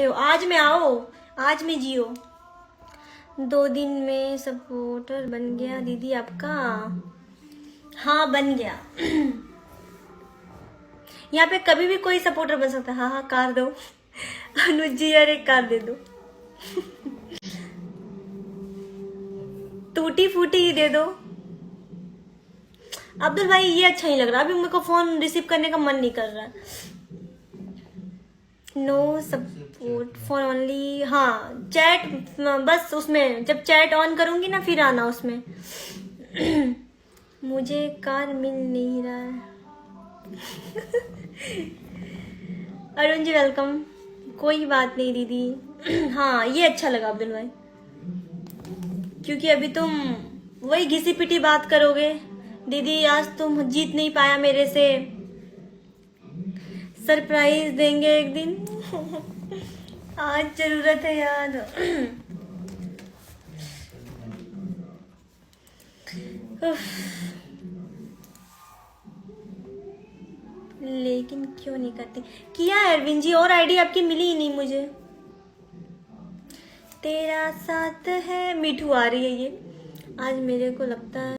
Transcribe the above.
हो, आज में आओ, आज में जियो। 2 दिन में सपोर्टर बन गया दीदी आपका। हाँ बन गया। यहाँ पे कभी भी कोई सपोर्टर बन सकता है। हाँ हाँ कार दो। अनुज जी यार एक कार दे दो। टूटी फूटी ही दे दो। अब्दुल भाई ये अच्छा नहीं लग रहा, अभी मेरे को फोन रिसीव करने का मन नहीं कर रहा। No support phone only. हाँ चैट बस, उसमें जब चैट ऑन करूंगी ना फिर आना उसमें। मुझे कार मिल नहीं रहा है। अरुण जी वेलकम। कोई बात नहीं दीदी। हाँ ये अच्छा लगा अब्दुल भाई, क्योंकि अभी तुम वही घिसी पिटी बात करोगे। दीदी आज तुम जीत नहीं पाया मेरे से, सरप्राइज देंगे एक दिन। आज जरूरत है यार। लेकिन क्यों नहीं करती? किया है अरविंद जी, और आईडी आपकी मिली ही नहीं मुझे। तेरा साथ है मिठू आ रही है ये आज, मेरे को लगता है।